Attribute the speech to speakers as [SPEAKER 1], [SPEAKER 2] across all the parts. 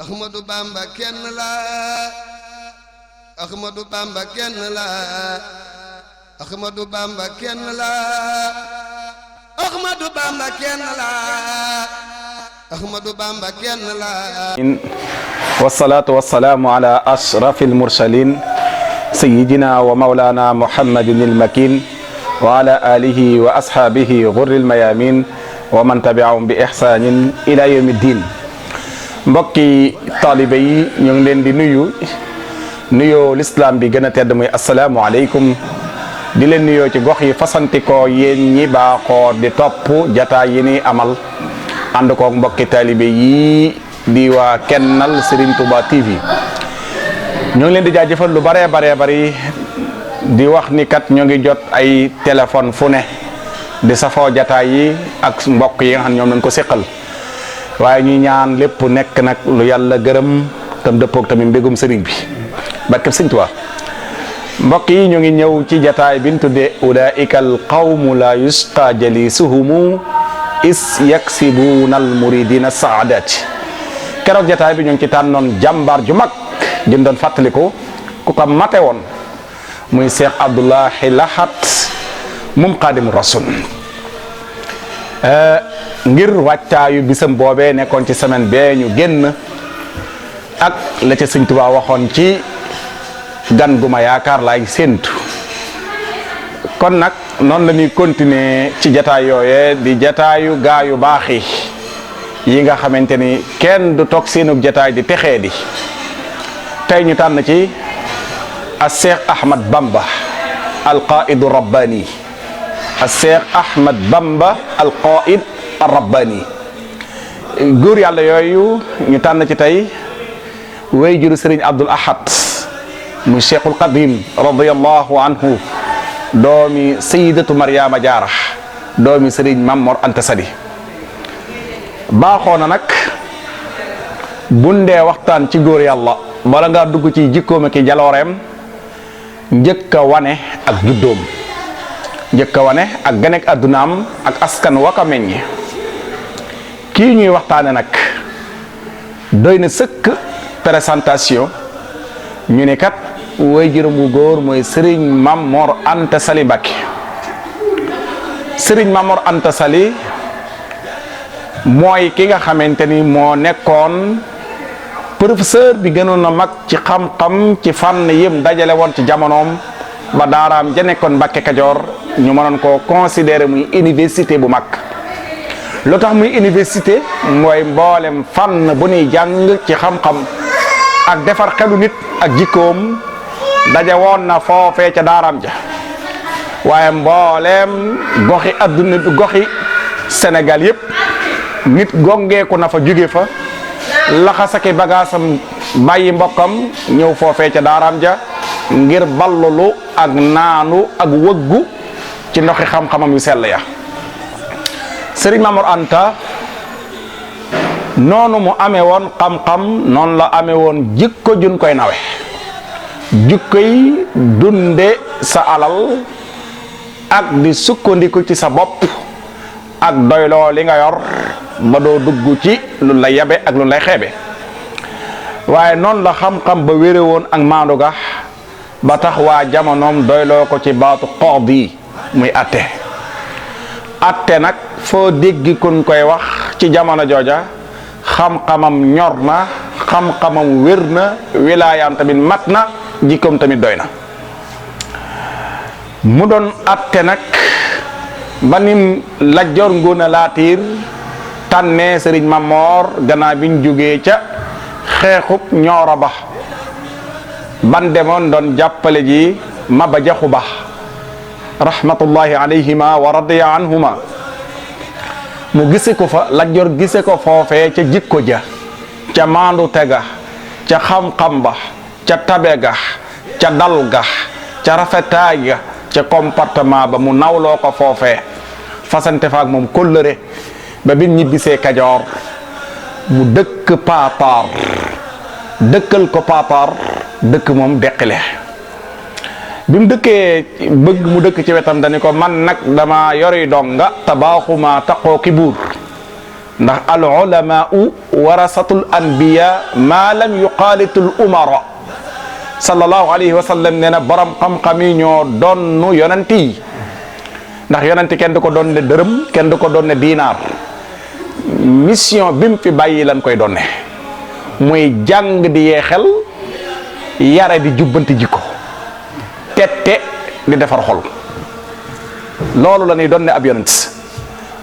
[SPEAKER 1] Ahmadou Bamba kenn la Ahmadou Bamba kenn la Ahmadou Bamba kenn la Ahmadou Bamba kenn la Ahmadou Bamba kenn la
[SPEAKER 2] wassalatu wassalamu ala ashrafil mursalin sayyidina wa maulana muhammadin al-makin wa ala alihi wa ashabihi ghurril mayamin wa man tabi'ahum bi ihsanin ila yawmiddin. mbokki taalibe yi ñu ngi leen di nuyoo l'islam bi gën a tedd muy asalaamu aleykum di leen nuyoo ci gox yi fasantikoo yéen ñi baaxoo di topp jataay yi ni amal ànd koog mbokki taalibe yi di waa Kennal Serigne Touba TV ñu ngi leen di jaajëfal lu bare bari di wax ni kat ñu ngi jot ay téléphone fu ne di safoo jataay yi ak mbokk yi nga xam ñoom lañ ko séqal waaye ñuy ñaan lépp nekk nag lu yàlla gërëm tam dëppoog tamit mbégum sëriñ bi barkeb sëñ Tuubaa. mbokk yi ñu ngi ñëw ci jataay bi ñu tuddee ulaika al qawmu la yusqa jalisuhumu is yaksibuna al muridina saadati. keroog jataay bi ñu ngi ci tànnoon jàmbaar ju mag jën doon fàttaliku ku ko mate woon muy Cheikh Abdoulahi Lahat mum Xaadimu Rasul ngir wàccaayu bisam boobee nekkoon ci semaine bee ñu génn ak la ca sëñ Tuubaa waxoon ci gan gu ma yaakaar laay séentu. kon nag noonu la ñuy continuer ci jataay yooyee di jataayu gaa yu baax yi nga xamante ni kenn du toog seenug jataay di texee di tey ñu tànn ci a Cheikh Ahmad Bamba al qaidu rabbani a Cheikh Ahmad Bamba al qaid ar-rabbani. góor yàlla yooyu ñu tànn ci tey way juru sëriñ Abdul Ahad mu Cheikhul Qadim radiyallahu anhu doomi sayidatu Mariama Jaara doomi sëriñ Mamor Anta Sali. baaxoo na nag bundee waxtaan ci góor yàlla bala ngaa dugg ci jikkoom ki jalooreem njëkk a wane ak juddoom njëkk a wane ak ganek addunaam ak askan waka meññi. kii ñuy waxtaane nag doy na sëkk présentation ñu ne kat way juróom bu góor mooy Serigne Mamor Anta Sali Mbacké. Serigne Mamor Anta Sali mooy ki nga xamante ni moo nekkoon professeur bi gënoon a mag ci xam-xam ci fànn yëm dajale woon ci jamonoom ba daaraam ja nekkoon Mbacké Kajoor ñu mënoon koo considérer muy université bu mag. lu tax muy université mooy mboolem fànn bu ñuy jàng ci xam-xam ak defar xelu nit ak jikkoom daje woon na foofee ca daaraam ja waaye mboolem goxi adduna goxi Sénégal yépp nit gongeeku na fa jóge fa laxasaki bagaasam bàyyi mbokkam ñëw foofee ca daaraam ja ngir ballulu ak naanu ak wëggu ci ndoxi xam-xamam yu sell ya. Sëriñ Mamor Anta noonu mu amee woon xam-xam noonu la amee woon jikko jun koy nawe jikko yi dunde sa alal ak di sukkandiku ci sa bopp ak doyloo li nga yor ba doo dugg ci lu lay yabe ak lu lay xeebe waaye noonu la xam-xam ba wére woon ak maandu ga ba tax waa jamonoom doyloo ko ci baatu qaadi muy atte nag foo dégg kun koy wax ci jamono jooja xam-xamam ñor na xam-xamam wér na wilaayaam tamit mat na jikkoom tamit doy na mu doon atte nag ba nim Lat Joor Ngoone Laatiir tànnee Sëriñ Mamor gannaaw biñ jógee ca xeexub Ñooro ba ban demoon doon jàppale ji Maba Jaxu Ba rahmatullahi alayhima wa radiya anhuma mu gise ko fa Lat Joor gise ko foofee ca jikko ja ca maandu tega ca xam-xam ba ca tabe ga ca dal ga ca rafetaay ga ca comportement ba mu nawloo ko foofee fasante faak moom kóllëre ba bi ñibbisee Kajoor mu dëkk Paapaar dëkkal ko Paapaar dëkk moom deqile bi mu dëkkee bëgg mu dëkk ci wetam dani ko man nag dama yori donga te baaxuma taqoo ki buur ndax al ulamaau warasatul anbiya ma lam yuqaalitul umara sallallahu alayhi wa sallam nee na borom xam-xam yi ñoo donnu yonent yi ndax yonent kenn du ko doon ne dërëm kenn du ko doon ne diinaar mission bi mu fi bàyyi lan koy donne muy jàng di yeexel yare di jubbanti jikko tette di defar xol loolu la ñuy donne ab yonent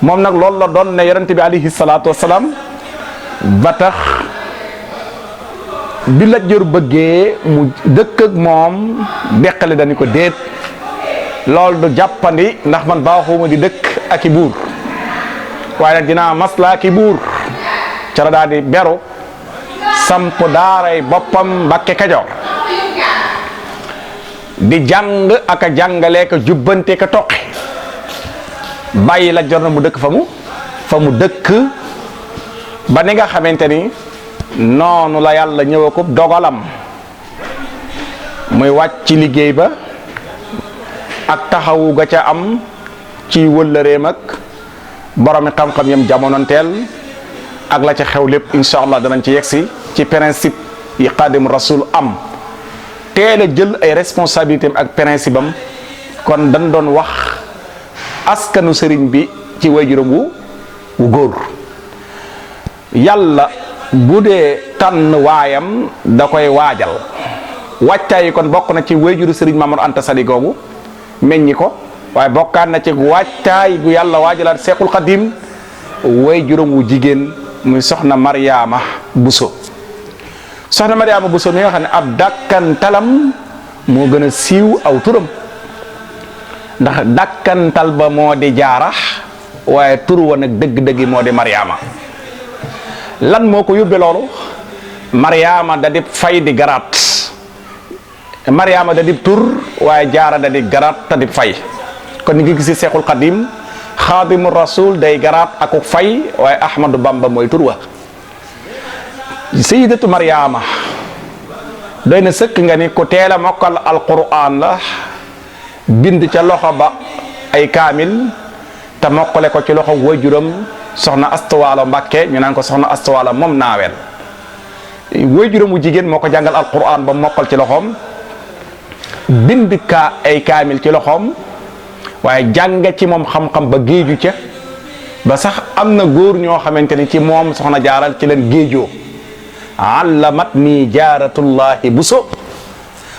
[SPEAKER 2] moom nag loolu la doon ne yonent bi alayhi salaatu wasalaam ba tax bi la jër bëggee mu dëkk ak moom deqale dañu ko déet loolu du jàppandi ndax man baaxuma di dëkk ak i buur waaye nag dinaa maslaa ki buur ca la daal di beru samp daaray boppam Mbàkke Kajoor di jàng ak a jàngale ka jubbante ka toqi bàyyi la jor na mu dëkk fa mu dëkk ba ni nga xamante ni noonu la yàlla ñëw ko dogalam muy wàcc ci liggéey ba ak taxawu ga ca am ci wëllëreem ak boromi xam-xam yam jamonoonteel ak la ca xew lépp incha allah danañ ci yegsi ci principe yi Xaadimu Rasul am teel a jël ay responsabilités ak principe am kon dañ doon wax askanu sëriñ bi ci waajuram wu góor yàlla bu dee tànn waayam da koy waajal wàccaay yi kon bokk na ci waajuru sëriñ Mamoor Anta Sali googu meññi ko waaye bokkaan na ci wàccaay gu yàlla waajalaat Seexul Xadim waajuram wu jigéen muy soxna Mariama Bousso soxna Mariama Bousso mi nga xam ne ab dàkkantalam moo gën a siiw aw turam ndax dàkkantal ba moo di jaara waaye tur wa nag dëgg-dëggi moo di Mariama lan moo ko yóbbee loolu Mariama da di fay di garaat Mariama da di tur waaye jaara da di garaat te di fay kon ni ngi gisi Seexul Xadim Xaadimu Rasul day garaat aku fay waaye Ahmadu Bamba mooy tur wa Sayyidatu Mariama doy na sëkk nga ni ku teel a mokkal alquran la bind ca loxo ba ay kaamil te mokkale ko ci loxo waajuram soxna Astuwaalo Mbàkke ñu naan ko soxna Astuwaalo moom naawel waajuram wu jigéen moo ko jàngal alquran ba mokkal ci loxoom bind ka ay kaamil ci loxoom waaye jànge ci moom xam-xam ba géeju ca ba sax am na góor ñoo xamante ni ci moom soxna jaaral ci leen géejoo allamat nii jaaratullahi Buso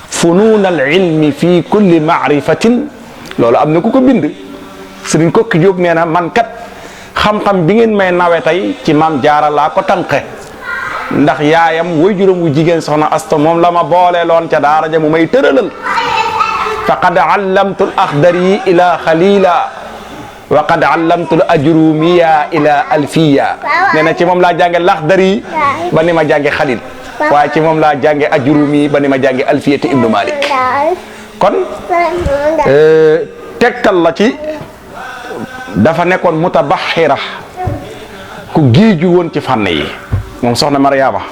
[SPEAKER 2] funuun al ilmi fi kulli maarifatin loolu am na ku ko bind Sëriñ Kokki Jóob nee na man kat xam-xam bi ngeen may nawe tey ci maam jaara laa ko tànqe ndax yaayam waajuram wu jigéen soxna Asta moom la ma boole loon ca daara ja mu may tëralal faqad allamtul axdari ila xalila wa qad allamtul ajrumiya ila alfiya nee na ci moom laa jànge laxdari ba ni ma jànge xalil waaye ci moom laa jànge ajrumi ba ni ma jànge alfiyati ibnu malik kon tegtal la ci dafa nekkoon mutabaxira ku géeju woon ci fànn yi moom soxna Mariama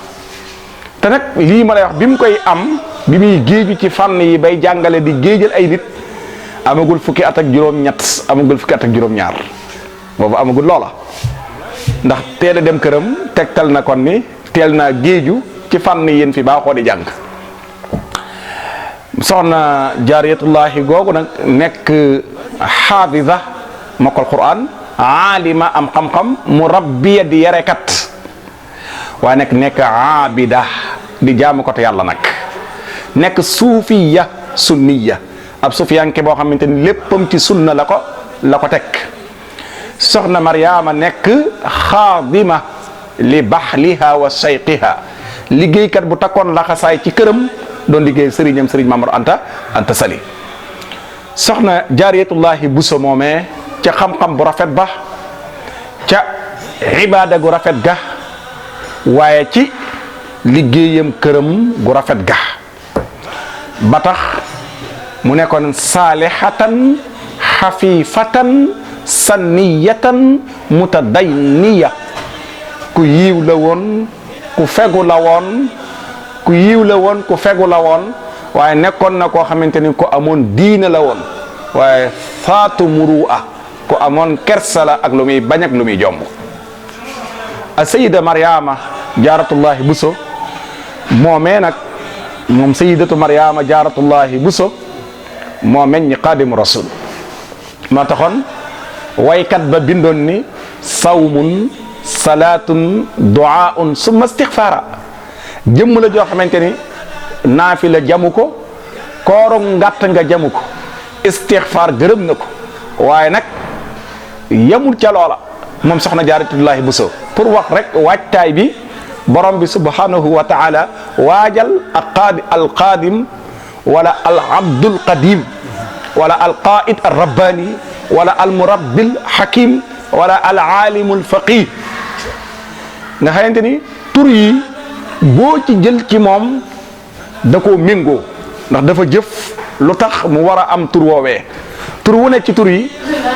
[SPEAKER 2] te nag lii ma lay wax bi mu koy am bi muy géeju ci fànn yi bay jàngale di géejal ay nit amagul fukki at ak juróom-ñett amagul fukki at ak juróom-ñaar boobu amagul loola ndax teel a dem këram tegtal na kon ni teel naa géeju ci fànn yéen fi baaxoo di jàng soxna jaariyatullahi googu nag nekk xaafisa mokkal Qur'an aalima am xam-xam murabbiya di yarekat waaye nekk aabida di jaamu ko te yàlla nag nekk suufiya sunniya ab sufiyanke boo xamante ni léppam ci sunna la ko teg soxna Mariama nekk xaadima li baxliha wa sayqiha liggéeykat bu takkoon laxasaay ci këram doon liggéey sëriñam sëriñ Mamoor Anta Sali soxna jaariyatullahi Buso moomee ca xam-xam bu rafet ba ca ibaada gu rafet ga waaye ci liggéeyam këram gu rafet ga ba tax mu nekkoon saalihatan xafifatan sanniyatan mutadayniya ku yiw la woon ku fegu la woon ku yiw la woon ku fegu la woon waaye nekkoon na koo xamante ni ku amoon diina la woon waaye faatu muru'a ku amoon kersa la ak lu muy bañ ak lu muy jomb a sayida Mariama jaaratullahi Buso moomee nag moom sayidatu Mariama jaaratullahi Buso moo meññ Xaadimu Rasul moo taxoon waykat ba bindoon ni sawmun salaatun du'aun summa istixfaara jëmm la joo xamante ni naafila jamu ko koorom ngàtt nga jamu ko istixfaar gërëm na ko waaye nag yamul ca loola moom soxna jaaratullahi Buso pour wax rek waajtaay bi borom bi subhanahu wa taala waajal alqaadim wala al abdul qadim wala alqaid al rabbani wala al murabbil hakim wala al alimul faqih nga xamante ni tur yi boo ci jël ci moom da koo méngoo ndax dafa jëf lu tax mu war a am tur woowee tur wu ne ci tur yi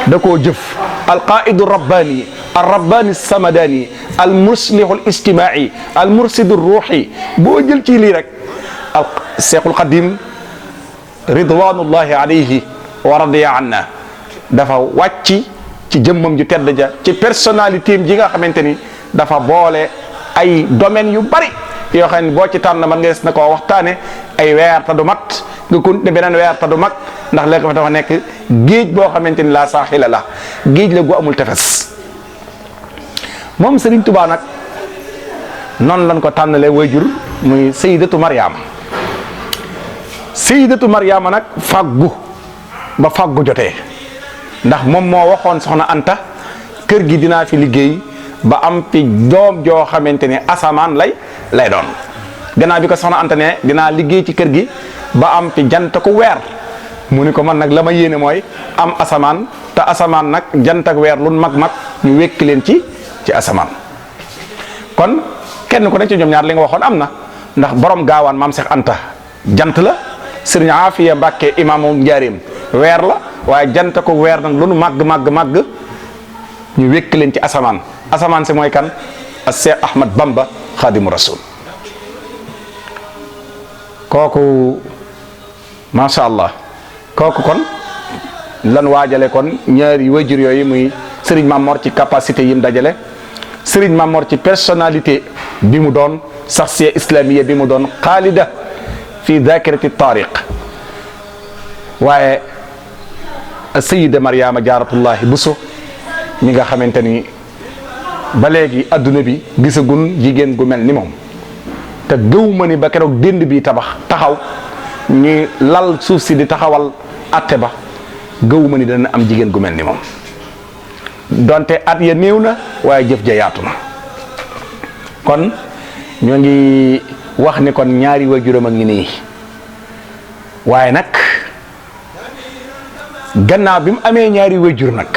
[SPEAKER 2] da koo jëf alqaidu rabbani alrabbani samadani almuslihu alistimai almursidu ruuxi boo jël ci lii rek Seexul Xadim ridwanullahi alayhi wa radiya anna dafa wàcc ci jëmmam ju tedd ja ci personnalité am ji nga xamante ni dafa boole ay domaines yu bari yoo xam ne boo ci tànn man nga des na koo waxtaane ay weer ta du mat nga continué beneen weer ta du mag ndax léegi dafa nekk géej boo xamante ni laa saaxila la géej la gu amul tefes moom Serigne Touba nag noonu lañ ko tànnalee wayjur muy Sayyidatu Mariama Sayyidatu Mariama nag fàggu ba fàggu jotee ndax moom moo waxoon soxna Anta kër gi dinaa fi liggéey ba am fi doom joo xamante ni asamaan lay doon gannaaw bi ko soxna Anta ne dinaa liggéey ci kër gi ba am fi jant ku weer mu ni ko man nag la ma yéene mooy am asamaan te asamaan nag jant ak weer lu mag ñu wekk leen ci asamaan kon kenn ku nekk ci ñoom ñaar li nga waxoon am na ndax borom gaawaan maam Cheikh Anta jant la Sëriñ Afiya Mbàkke imaamu Njaaréem weer la waaye jant ko weer nag lu nu màgg ñu wekk leen ci asamaan si mooy kan Cheikh Ahmad Bamba Xaadimu Rasul kooku macha allah kooku kon lan waajale kon ñaari wajur yooyu muy Serigne Mamor ci capacité yim dajale Serigne Mamor ci personnalité bi mu doon saxsiya islamiya bi mu doon xaalida fi dakirati tariq waaye Sayyida Mariama Jaaratullahi Buso mi nga xamante ni ba léegi adduna bi gisagun jigéen gu mel ni moom te gëw ma ni ba keroog dénd bi taxaw ñuy lal suuf si di taxawal atte ba gëw ma ni dana am jigéen gu mel ni moom donte at ya néew na waaye jëf ja yaatu na kon ñoo ngi wax ni kon ñaari waajuram a ngi nii waaye nag gannaaw bi mu amee ñaari waajur nag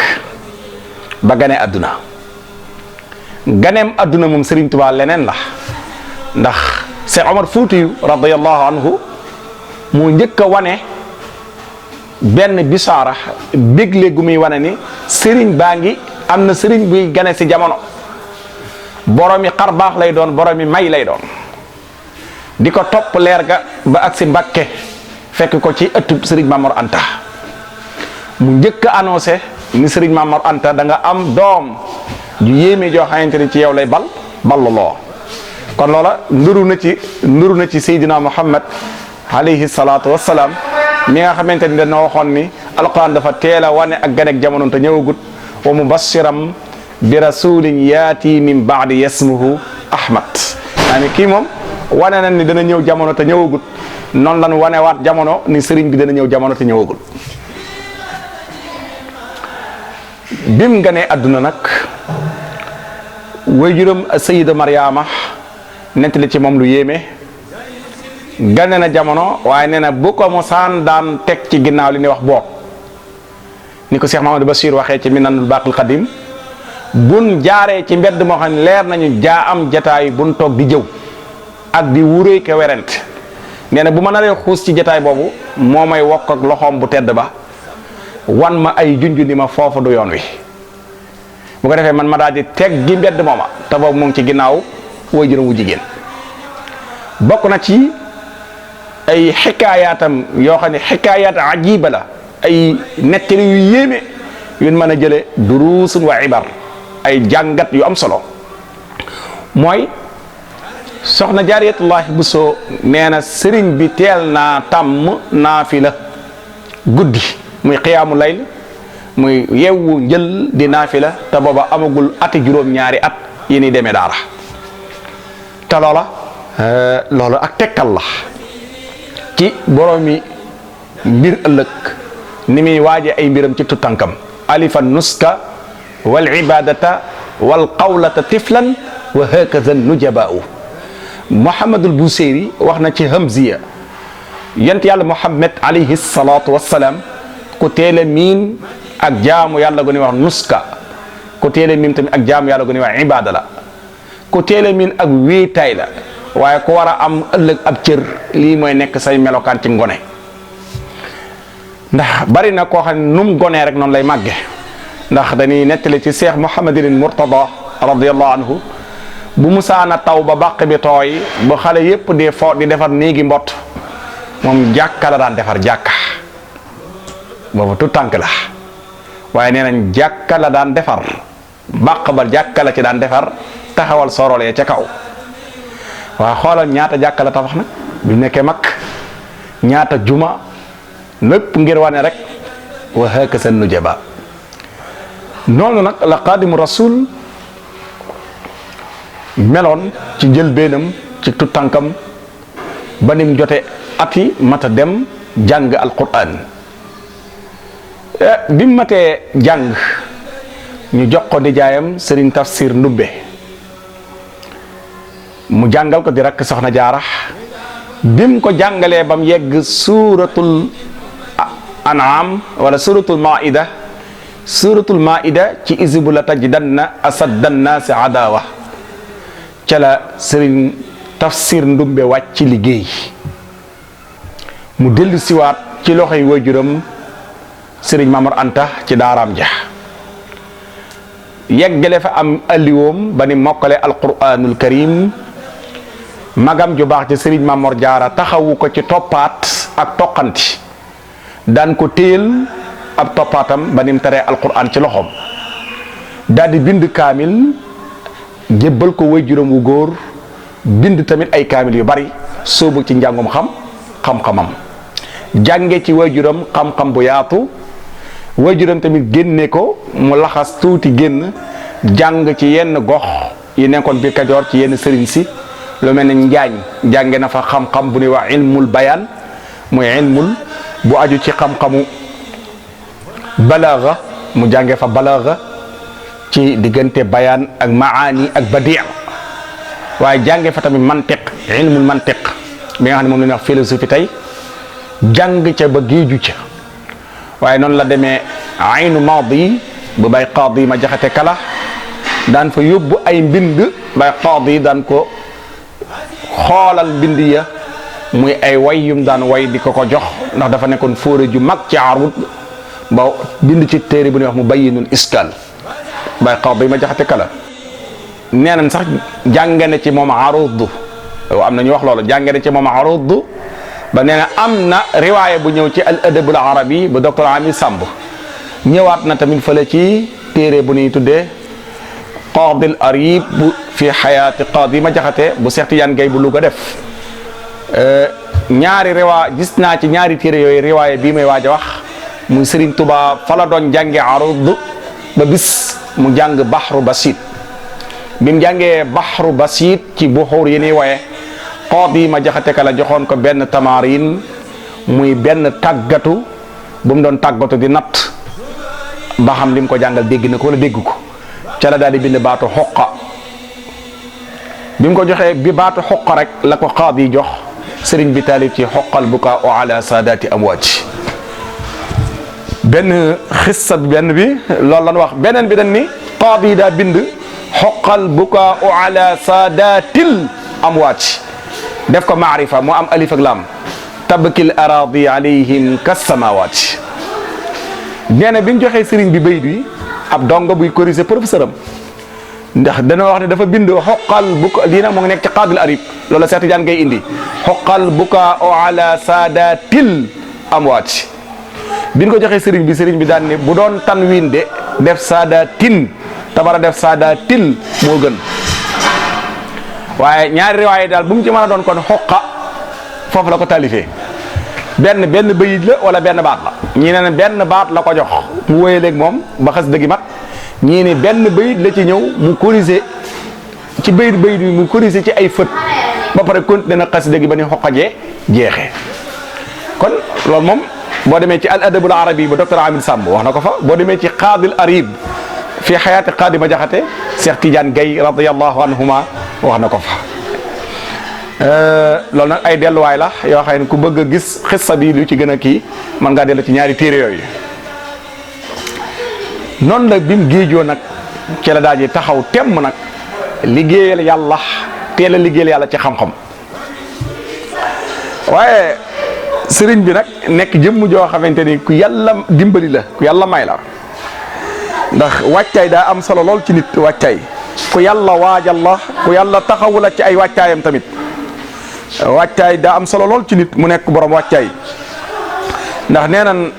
[SPEAKER 2] ba gane àdduna ganeem àdduna moom Serigne Touba leneen la ndax Cheikh Omar Foutiyu radiyallahu anhu mu njëkk a wane benn bisaara bégle gu muy wane ni Serigne baa ngi am na Serigne buy gane si jamono boromi xar baax lay doon boromi may lay doon di ko topp leer ga ba ak si Mbàkke fekk ko ci ëttub Serigne Mamor Anta mu njëkk a annoncé ni Serigne Mamor Anta da nga am doom ju yéeme joo xamante ni ci yow lay balluloo kon loola nduru na ci Seydina Muhammad alayhi salaatu wassalaam mi nga xamante ni dana waxoon ni alquran dafa teel a wane ak ganek jamono te ñëwagut wa mubashiran bi rasulin yaati min baadi yasmuhu Ahmad yaani kii moom wane na ni dana ñëw jamono te ñëwagut noonu lan wanewaat jamono ni sëriñ bi dana ñëw jamono te ñëwagut bim nga ne adduna nag waajuram Sayyida Mariama nettali ci moom lu yéeme gane na jamono waaye nee na bu ko mosaan daan teg ci ginnaaw li ñuy wax boog ni ko Cheikh Mahamadou Bachir waxee ci Minanul Baqil Qadim bun jaaree ci mbedd moo xam ne leer nañu jaa am jataay bun toog di jëw ak di wuree ke werent nee na bu ma naree xuus ci jataay boobu moo may wokk ak loxoom bu tedd ba wan ma ay junju ni ma foofu du yoon wi bu ko defee man ma daal di teg gi mbedd mooma te boobu mu ngi ci ginnaaw waajuram wu jigéen bokk na ci ay xikaayaatam yoo xam ne xikaayaat ajiba la ay nettali yu yéeme yuñ mën a jële duruusun wa ibar ay jàngat yu am solo mooy soxna Jaaratullaahi Buso nee na sëriñ bi teel naa tàmm naafila guddi muy xiyaamu layl muy yeewu njël di naafila te booba amagul ati juróom-ñaari at yi ni demee daara te loolu ak tekkal la ci boroomi mbir ëllëg ni muy waaje ay mbiram ci tuttankam alifa nuska wal ibadata wal qawlata tiflan wa hakaza nujabaau Muhammadul Buseyri wax na ci Hamziya yent yàlla Muhammad alayhi salaatu wassalaam ku teel a miin ak jaamu yàlla gu ñuy wax nuska ku teel a miin tamit ak jaamu yàlla gu ñuy wax ibada la ku teel a miin ak wéetaay la waaye ku war a am ëllëg ab cër lii mooy nekk say melokaan ci ngone ndax bari na koo xam ne nu mu gonee rek noonu lay màgge ndax dañuy nettali ci Cheikh Mouhamadul Mourtada radiyallahu anhu bu musaana taw ba bàq bi tooy ba xale yépp di defar néegi mbott moom jàkka la daan defar jàkka boobu tout tànk la waaye nee nañ jàkka la daan defar bàq ba jàkka la ci daan defar taxawal sorolee ca kaw waaw xoolal ñaata jàkka la tabax nag bi nekkee mag ñaata juma lépp ngir wane rek wa hakaza nujaba noonu nag la Xaadimu Rasul meloon ci njëlbéenam ci tuttànkam ba nim jote ati mata dem jàng alquran bi mu matee jàng ñu jox ko nijaayam Sëriñ Tafsir Ndumbe mu jàngal ko di rakk soxna Jaara bim ko jàngalee ba mu yegg suuratul an'am wala suuratul maida ci isibu la tajidanna asadda nnaasi adawa ca la Sëriñ Tafsir Ndumbe wàcc ci liggéey mu dellu siwaat ci loxoy waajuram Sëriñ Mamor Anta ci daaraam ja yeggale fa am alliwoom ba ni mokkale alquranul karim magam ju baax ci Sëriñ Mamor Jaara taxawu ko ci toppaat ak toqanti daan ko téel ab toppaatam ba nim taree alquran ci loxoom daal di bind kaamil jébbal ko waajuram wu góor bind tamit ay kaamil yu bari sóobu ci njàngum xam-xamam jànge ci waajuram xam-xam bu yaatu waajuram tamit génne ko mu laxas tuuti génn jàng ci yenn gox yi nekkoon biir Kajoor ci yenn sëriñ si lu mel ne Njaañ jànge na fa xam-xam bu ñuy wax ilmul bayaan muy ilmul bu aju ci xam-xamu balaaga mu jànge fa balaaga ci diggante bayaan ak maani ak badia waaye jànge fa tamit mantiq ilmul mantiq bi nga xam ne moom la ñuy wax philosophie tey jàng ca ba géeju ca waaye noonu la demee aynu maadi bu bay qaadi ma jaxate kala daan fa yóbbu ay mbind bay qaadi daan ko xoolal mbind ya muy ay way yum daan way di ko jox ndax dafa nekkoon fóore ju mag ci arut ba bind ci téere bu ñuy wax mu bayyinul iskal bay qaadi ma jaxate kala nee nañ sax jànge na ci moom arud am na ñu wax loolu jànge na ci moom arud ba nee na am na riwaaya bu ñëw ci al adabul arabi bu docteur Ami Samb ñëwaat na tamit fële ci téere bu ñuy tuddee qaadil arib bu fi xayaati qaadi ma jaxate bu Seex Tijaan Gay bu Luga def ñaari riwaa gis naa ci ñaari téere yooyu riwaaya bii may waaj a wax muy Sëriñ Tuubaa fa la doon jànge arud ba bis mu jàng baxru basit bi mu jàngee baxru basit ci buxuur yi ni waye qaadi ma jaxate ka la joxoon ko benn tamarin muy benn tàggatu bu mu doon tàggatu di natt ba xam lim ko jàngal dégg na ko wala dégg ko ca la daal di bind baatu xoqa bi mu ko joxee bi baatu xoqa rek la ko qaadi jox sëriñ bi taalif ci xoqal bukaa ala saadaati amwaaj benn xissa benn bi loolu lan wax beneen bi dañ ni qaadi daa bind xoqal bukaa ala saadaatil amwaaj def ko maarifa moo am alif ak laam tabkil aradi alayhim kasamawaat nee na bi ñu joxee sëriñ bi bayit wi ab dongo buy corriger professeur am ndax dana wax ne dafa bind xoqal buka lii nag moo ngi nekk ci qaadil arib loolu Seex Tijaan ngay indi xoqal buka ala saadatil amwaat bi ñu ko joxee sëriñ bi daan ne bu doon tanwin de def saadatin tabara def saadatil moo gën waaye ñaari riwaay daal bu mu ci mën a doon kon xoqa foofu la ko taalifee benn bayit la wala benn baat la ñii ne benn baat la ko jox mu wéyee léegi moom ba xas dëggi mat ñii ne benn bayit la ci ñëw mu corrigé ci bayit bi mu corrigé ci ay fët ba pare continué na xas dëggi ba ni xoqa jeexee kon loolu moom boo demee ci al adabul arabi ba docteur Amid Samb wax na ko fa boo demee ci qaadil arib fi xayaati qaadima jaxate Cheikh Tidiane Gaye radiyallahu anhuma wax na ko fa loolu nag ay delluwaay la yoo xam ne ku bëgg a gis xissa bi lu ci gën a kii mën ngaa dellu ci ñaari téere yooyu noonu la bi mu géejoo nag ci la daal di taxaw temm nag liggéeyal yàlla teel a liggéeyal yàlla ci xam-xam waaye sëriñ bi nag nekk jëmm joo xamante ni ku yàlla dimbali la ku yàlla may la ndax wàccaay daa am solo lool ci nit wàccaay ku yàlla waajal la ku yàlla taxawu la ci ay wàccaayam tamit wàccaay daa am solo lool ci nit mu nekk borom wàccaay ndax nee nan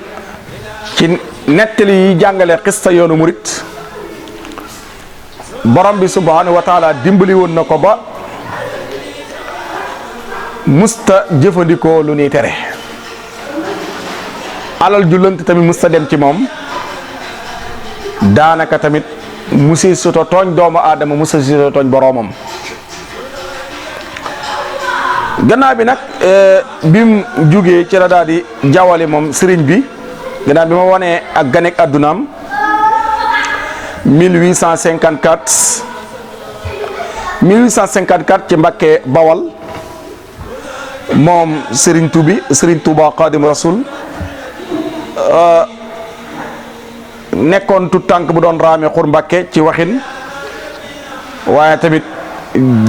[SPEAKER 2] ci nettali yi jàngale xista yoonu murit borom bi subhanahu wa taala dimbali woon na ko ba musta jëfandikoo lu ñuy tere alal ju lënt tamit musta dem ci moom daanaka tamit musi suto tooñ doomu aadama musa suto tooñ boroomam gannaaw bi nag bim jugee ci la daal di jawale moom sëriñ bi gannaaw bi ma wanee ak ganek addunaam 1854 ci Mbàkke Bawal moom Serigne Touba Xaadimu Rasul nekkoon tu tànk bu doon raame xur Mbàkke ci waxin waaye tamit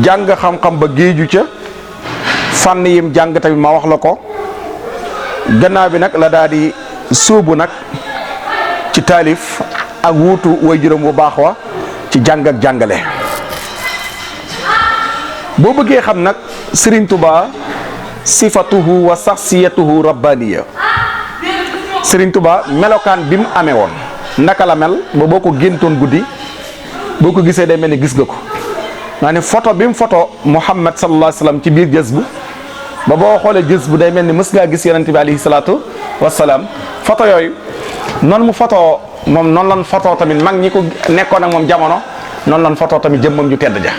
[SPEAKER 2] jàng xam-xam ba géeju ca fànn yim jàng tamit ma wax la ko gannaaw bi nag la daal di sóobu nag ci taalif ak wuutu waajuram bu baax wa ci jàng ak jàngale boo bëggee xam nag Serigne Touba sifatuhu wa saxsiyatuhu rabbaniya Serigne Touba melokaan bi mu amee woon ndaka la mel ba boo ko géntoon guddi boo ko gisee day mel ni gis nga ko naa ne photo bi mu photo Muhammad sallallahu alayhi wa sallam ci biir jës bu ba boo xoolee jës bu day mel ni mës ngaa gis yonent bi alayhi salaatu wasalaam photo yooyu noonu mu photo moom noonu lan photo tamit mag ñi ko nekkoon ak moom jamono noonu lan photo tamit jëmmam ju tedd ja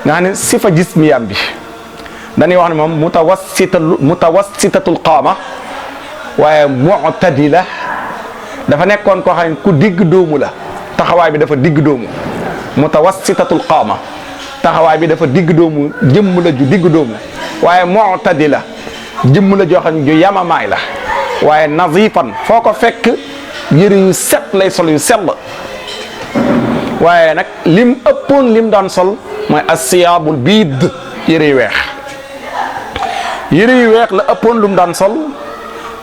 [SPEAKER 2] nga xam ne sifa jismiyam bi dañuy wax ne moom mutawassitatul qaama waaye mu'tadila dafa nekkoon koo xam ne ku digg doomu la taxawaay bi dafa digg doomu mutawassitatul qaama taxawaay bi dafa digg doomu jëmm la ju digg doomu waaye mu'tadila jëmm la joo xam ne ju yamamaay la waaye nazifan foo ko fekk yëre yu set lay sol yu sell waaye nag lim ëppoon lim daan sol mooy asiyaabul biid yëre yu weex la ëppoon lu mu daan sol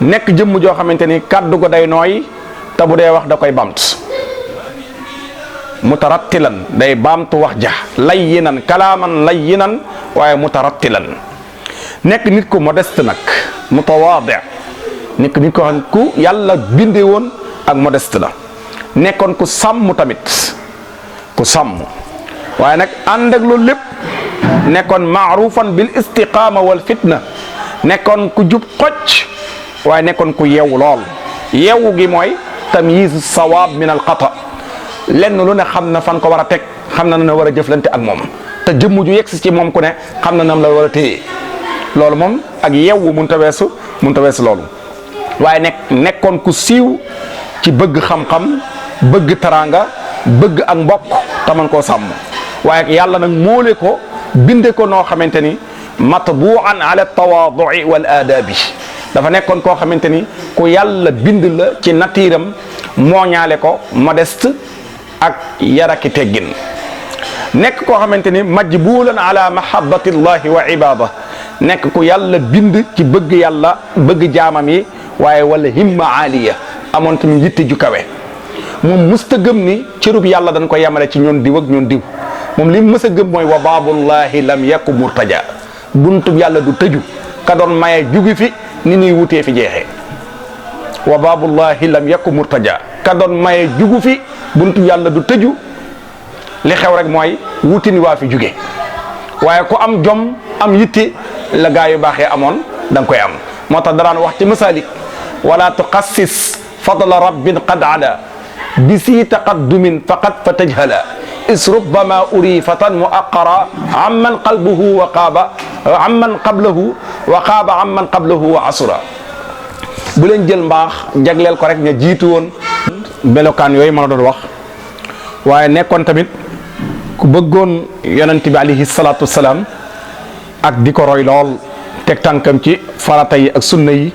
[SPEAKER 2] nekk jëmm joo xamante ni kàddu ko day nooy te bu dee wax da koy bamt mutarattilan day baamtu wax ja layyinan kalaaman layyinan waaye mutarattilan nekk nit ku modeste nag mutawaadi nekk nit ko xam ku yàlla bindee woon ak modeste la nekkoon ku sàmm tamit ku sàmm waaye nag ànd ak loolu lépp nekkoon maarufan bil istiqaama wal fitna nekkoon ku jub xocc waaye nekkoon ku yeewu lool yeewu gi mooy tamyiz sawaab min al xata lenn lu ne xam na fan ko war a teg xam na ne war a jëflante ak moom te jëmm ju yegsi ci moom ku ne xam na nam la war a téye loolu moom ak yeewu mënut a weesu loolu waaye nekkoon ku siiw ci bëgg xam-xam bëgg taraanga bëgg ak mbokk te man koo sàmm waaye yàlla nag moole ko binde ko noo xamante ni matbu'an ala tawaadui wal aadaabi dafa nekkoon koo xamante ni ku yàlla bind la ci natiiram mooñaale ko modeste ak yaraki teggin nekk koo xamante ni majbulan ala mahabbatillahi wa ibada nekk ku yàlla bind ci bëgg yàlla bëgg jaamam yi waaye wala himma aaliya amoon tamit yitte ju kawe moom musta gëm ni cërub yàlla dañ ko yemale ci ñoon diw ak ñoon diw moom li mës a gëm mooy wa baabullahi lam yakku murtaja buntub yàlla du tëju ka doon maye jugi fi ni ñuy wutee fi jeexee wa baabullahi lam yakku murtaja ka doon maye jugu fi buntub yàlla du tëju li xew rek mooy wuti ni waa fi juge waaye ku am jom am yitte la gaa yu baaxee amoon da nga koy am moo tax daraan wax ci masaalik wala tuqassis fadla rabbin qad ada bisi taqaddumin faqad fa tajhala is rubbama uri fatan muaqara amman qalbuhu wa qaaba amman qablahu wa qaaba amman qablahu wa asura bu leen jël mbaax jagleel ko rek ña jiitu woon melokaan yooyu ma la doon wax waaye nekkoon tamit ku bëggoon yonent bi alayhi salaatu wasalaam ak di ko roy lool teg tànkam ci farata yi ak sunna yi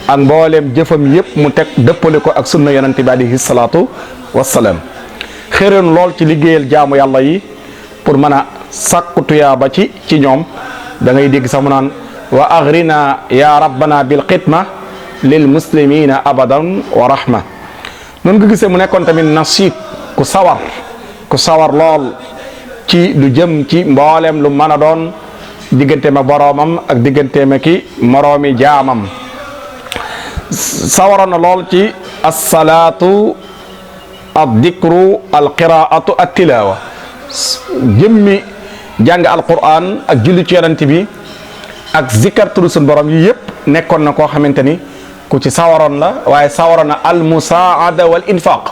[SPEAKER 2] ak mbooleem jëfam yépp mu teg dëppale ko ak sunna yonent bi alayhi salaatu wasalaam xëroon lool ci liggéeyal jaamu yàlla yi pour mën a sàkku tuyaaba ci ñoom da ngay dégg sax mu naan wa agrina ya rabbana bil xidma lil muslimina abadan wa rahma noonu nga gisee mu nekkoon tamit nasiit ku sawar lool ci lu jëm ci mbooleem lu mën a doon digganteem ak boroomam ak digganteem ak ki moroomi jaamam sawaroon na lool ci assalaatu ad dikru al qiraatu at tilaawa jëmmi jàng alquran ak julli ci yonent bi ak zikkar turu sun borom yi yëpp nekkoon na koo xamante ni ku ci sawaroon la waaye sawaroon na al musaada wal infaq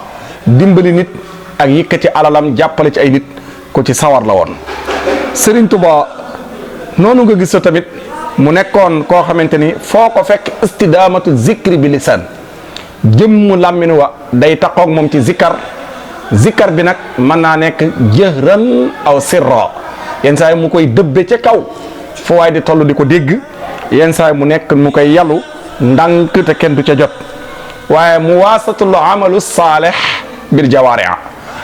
[SPEAKER 2] dimbali nit ak yëkkati alalam jàppale ci ay nit ku ci sawar la woon Sëriñ Tuba noonu nga gis tamit mu nekkoon koo xamante ni foo ko fekk istidaamatu zikri bi lisan jëmmu làmmin wa day taqoog moom ci zikkar bi nag mën naa nekk jëhran aw sirra yenn saa yi mu koy dëbbe ca kaw fu waay di toll di ko dégg yenn saa yi mu nekk mu koy yalu ndànk te kenn du ca jot waaye mu waasatul amalu saalih bil jawaari'a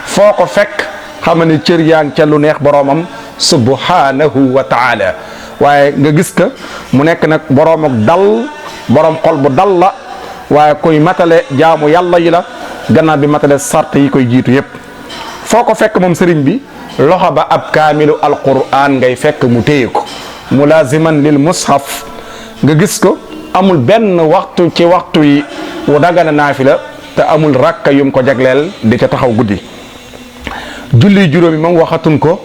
[SPEAKER 2] foo ko fekk xam ne cër yaa ngi ca lu neex boroomam subhanahu wa taala waaye nga gis ka mu nekk nag boroom ak dal boroom xol bu dal la waaye koy matale jaamu yàlla yi la gannaaw bi matale sart yi koy jiitu yépp foo ko fekk moom sëriñ bi loxo ba ab kaamilu alquran ngay fekk mu téye ko mulaziman lil mushaf nga gis ko amul benn waxtu ci waxtu yi wu dagana naafila te amul rakka yum ko jagleel di ca taxaw guddi julli juróomi moom waxatun ko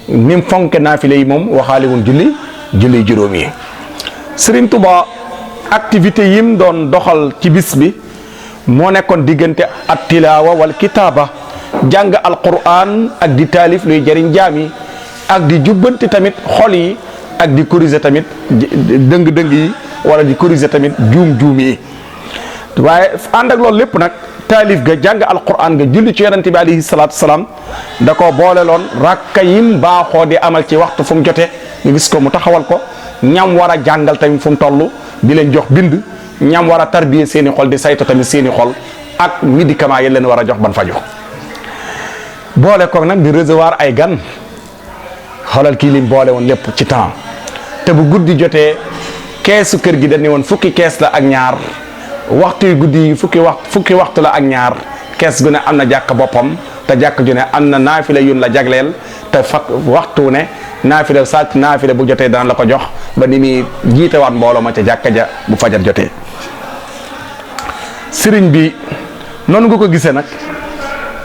[SPEAKER 2] ni mu fonke naafile yi moom waxaale woon julli juróom yi Sëriñ Tuba activité yim doon doxal ci bis bi moo nekkoon diggante at tilaawa wal kitaaba jàng alquran ak di taalif luy jëriñ jaam yi ak di jubbanti tamit xol yi ak di corriger tamit dëng-dëng yi wala di corriger tamit juum yi waaye ànd ak loolu lépp nag taalif ga jàng alquran ga julli ci yonente bi alayhi salaatu salaam da ko boole loon rakka yim baaxoo di amal ci waxtu fu mu jotee ñu gis ko mu taxawal ko ñam war a jàngal tamit fu mu toll di leen jox bind ñam war a tarbiye seeni xol di saytu tamit seeni xol ak médicament yi leen war a jox ban faju boole ko nag di recevoir ay gan xoolal kii lim boole woon lépp ci temps te bu guddi jotee keesu kër gi dañ ne woon fukki kees la ak ñaar waxtu yu guddi yi fukki waxtu la ak ñaar kees gu ne am na jàkk boppam te jàkk ju ne am na naafila yun la jagleel te waxtu ne naafila bu jotee dana la ko jox ba ni muy jiitewaat mbooloo ma ca jàkka ja bu fajar jotee sëriñ bi noonu nga ko gisee nag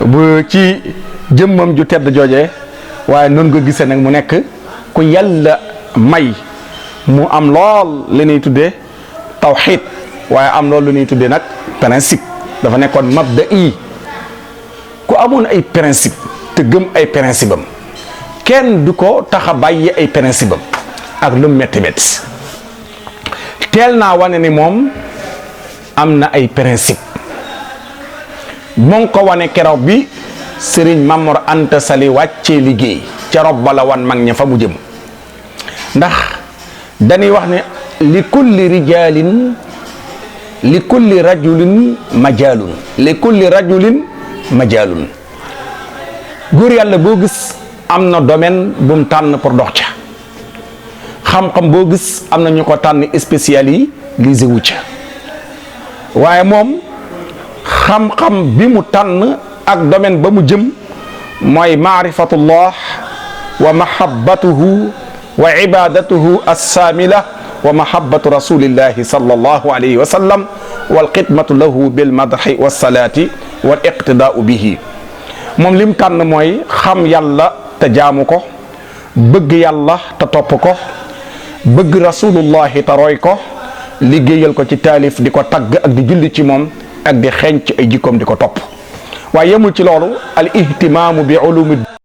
[SPEAKER 2] bu ci jëmmam ju tedd joojee waaye noonu nga gisee nag mu nekk ku yàlla may mu am lool li ñuy tuddee tawxiid waaye am loolu lu ñuy tuddee nag principe dafa nekkoon mabda yi ku amoon ay principe te gëm ay principe am kenn du ko tax a bàyyi ay principe am ak lu metti metti teel naa wane ni moom am na ay principe moo ngi ko wane keroog bi Serigne Mamor Anta Sali wàccee liggéey ca rob bala wan mag ña fa mu jëm ndax dañuy wax ne li kulli rijalin li kulli rajulin majaalun li kulli rajulin majaalun góor yàlla boo gis am na domaine bu mu tànn pour dox ca xam-xam boo gis am na ñu ko tànn spécialisé wu ca waaye moom xam-xam bi mu tànn ak domaine ba mu jëm mooy maarifatullah wa mahabbatuhu wa ibadatuhu assaamila wa mahabbatu rasulillahi sallallahu alayhi wa sallam wal xidmatu lahu bil madhi wa salaati wal iqtidaau bihi moom lim tànn mooy xam yàlla te jaamu ko bëgg yàlla te topp ko bëgg rasulullahi te roy ko liggéeyal ko ci taalif di ko tagg ak di julli ci moom ak di xeeñ ci ay jikkoom di ko topp waaye yemul ci loolu al ihtimaamu bi ulumi